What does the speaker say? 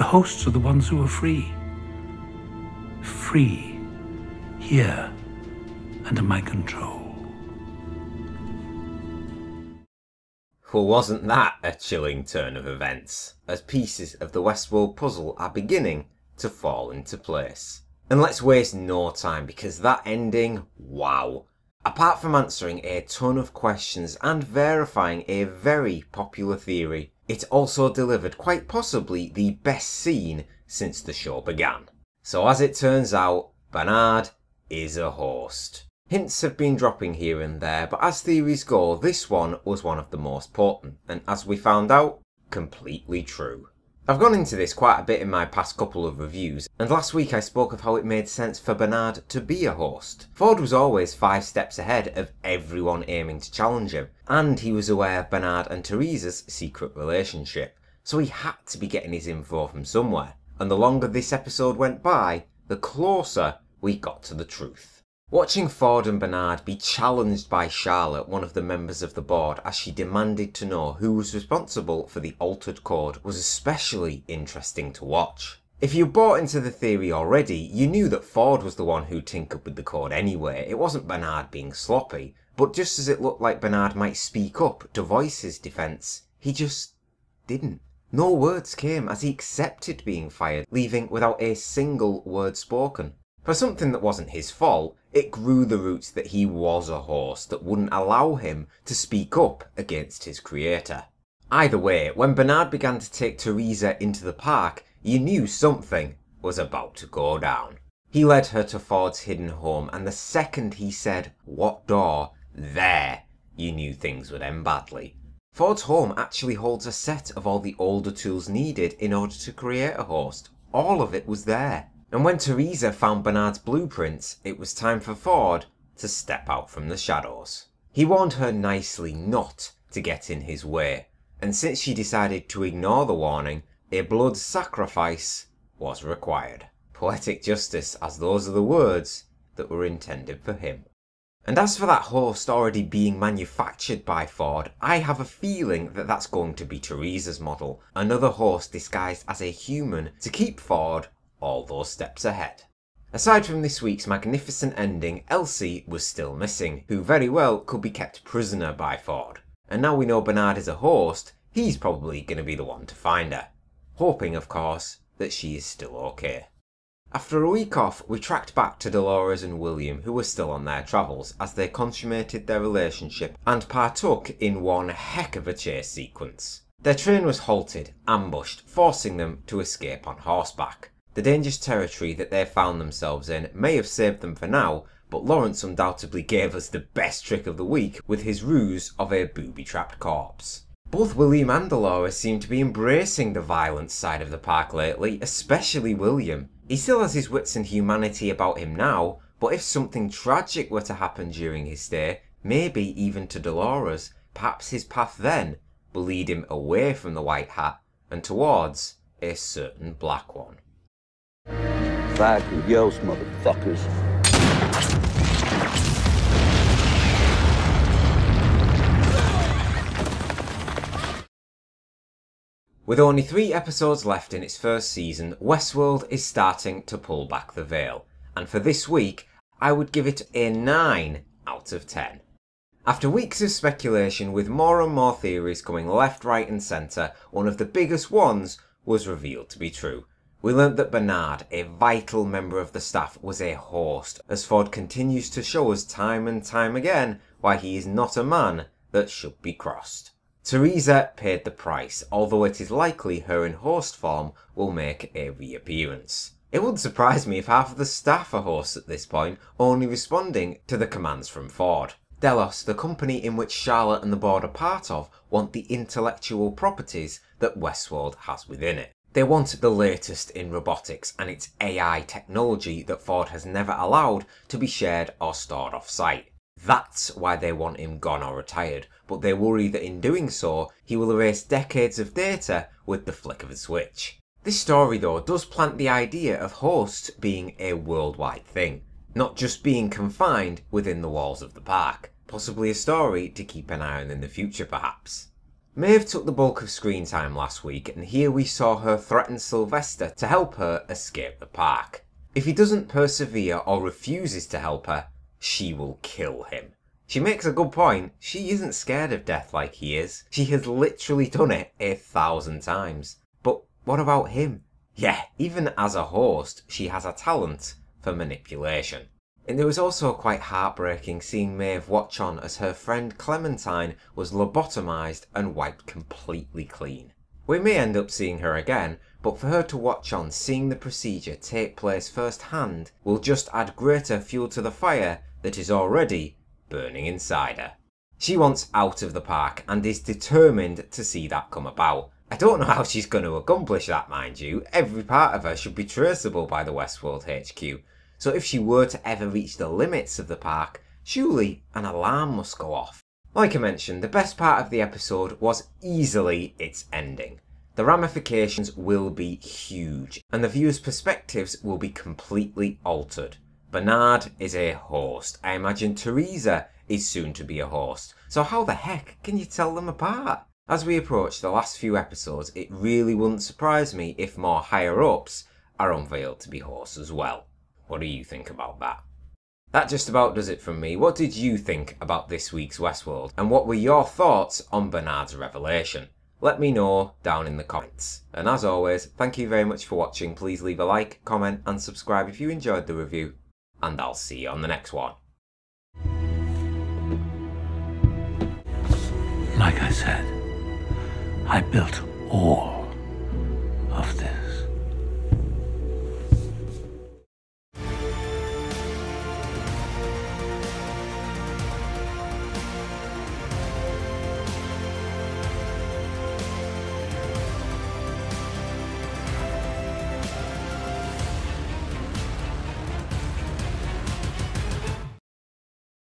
hosts are the ones who are free. Free, here, under my control. Well, wasn't that a chilling turn of events, as pieces of the Westworld puzzle are beginning to fall into place. And let's waste no time, because that ending, wow. Apart from answering a ton of questions and verifying a very popular theory, it also delivered quite possibly the best scene since the show began. So as it turns out, Bernard is a host. Hints have been dropping here and there, but as theories go, this one was one of the most potent, and as we found out, completely true. I've gone into this quite a bit in my past couple of reviews, and last week I spoke of how it made sense for Bernard to be a host. Ford was always 5 steps ahead of everyone aiming to challenge him, and he was aware of Bernard and Teresa's secret relationship, so he had to be getting his info from somewhere. And the longer this episode went by, the closer we got to the truth. Watching Ford and Bernard be challenged by Charlotte, one of the members of the board, as she demanded to know who was responsible for the altered code was especially interesting to watch. If you bought into the theory already, you knew that Ford was the one who tinkered with the code anyway. It wasn't Bernard being sloppy, but just as it looked like Bernard might speak up to voice his defence, he just didn't. No words came as he accepted being fired, leaving without a single word spoken. For something that wasn't his fault, it grew the roots that he was a host that wouldn't allow him to speak up against his creator. Either way, when Bernard began to take Teresa into the park, you knew something was about to go down. He led her to Ford's hidden home, and the second he said, "What door?" there, you knew things would end badly. Ford's home actually holds a set of all the older tools needed in order to create a host. All of it was there. And when Teresa found Bernard's blueprints, it was time for Ford to step out from the shadows. He warned her nicely not to get in his way, and since she decided to ignore the warning, a blood sacrifice was required. Poetic justice, as those are the words that were intended for him. And as for that host already being manufactured by Ford, I have a feeling that that's going to be Teresa's model, another host disguised as a human to keep Ford all those steps ahead. Aside from this week's magnificent ending, Elsie was still missing, who very well could be kept prisoner by Ford. And now we know Bernard is a host, he's probably going to be the one to find her. Hoping, of course, that she is still okay. After a week off, we tracked back to Dolores and William, who were still on their travels, as they consummated their relationship and partook in one heck of a chase sequence. Their train was halted, ambushed, forcing them to escape on horseback. The dangerous territory that they found themselves in may have saved them for now, but Lawrence undoubtedly gave us the best trick of the week with his ruse of a booby-trapped corpse. Both William and Dolores seem to be embracing the violent side of the park lately, especially William. He still has his wits and humanity about him now, but if something tragic were to happen during his stay, maybe even to Dolores, perhaps his path then will lead him away from the white hat and towards a certain black one. Fire Yos, motherfuckers. With only 3 episodes left in its first season, Westworld is starting to pull back the veil, and for this week, I would give it a 9 out of 10. After weeks of speculation with more and more theories coming left, right and centre, one of the biggest ones was revealed to be true. We learnt that Bernard, a vital member of the staff, was a host, as Ford continues to show us time and time again why he is not a man that should be crossed. Teresa paid the price, although it is likely her in host form will make a reappearance. It wouldn't surprise me if half of the staff are hosts at this point, only responding to the commands from Ford. Delos, the company in which Charlotte and the board are part of, want the intellectual properties that Westworld has within it. They want the latest in robotics and its AI technology that Ford has never allowed to be shared or stored off-site. That's why they want him gone or retired, but they worry that in doing so, he will erase decades of data with the flick of a switch. This story though does plant the idea of hosts being a worldwide thing, not just being confined within the walls of the park. Possibly a story to keep an eye on in the future perhaps. Maeve took the bulk of screen time last week, and here we saw her threaten Sylvester to help her escape the park. If he doesn't persevere or refuses to help her, she will kill him. She makes a good point. She isn't scared of death like he is. She has literally done it 1,000 times. But what about him? Yeah, even as a host, she has a talent for manipulation. And it was also quite heartbreaking seeing Maeve watch on as her friend Clementine was lobotomised and wiped completely clean. We may end up seeing her again, but for her to watch on seeing the procedure take place firsthand will just add greater fuel to the fire that is already burning inside her. She wants out of the park and is determined to see that come about. I don't know how she's going to accomplish that, mind you. Every part of her should be traceable by the Westworld HQ. So if she were to ever reach the limits of the park, surely an alarm must go off. Like I mentioned, the best part of the episode was easily its ending. The ramifications will be huge, and the viewers' perspectives will be completely altered. Bernard is a host. I imagine Teresa is soon to be a host. So how the heck can you tell them apart? As we approach the last few episodes, it really wouldn't surprise me if more higher-ups are unveiled to be hosts as well. What do you think about that? That just about does it from me. What did you think about this week's Westworld? And what were your thoughts on Bernard's revelation? Let me know down in the comments. And as always, thank you very much for watching. Please leave a like, comment and subscribe if you enjoyed the review. And I'll see you on the next one. Like I said, I built all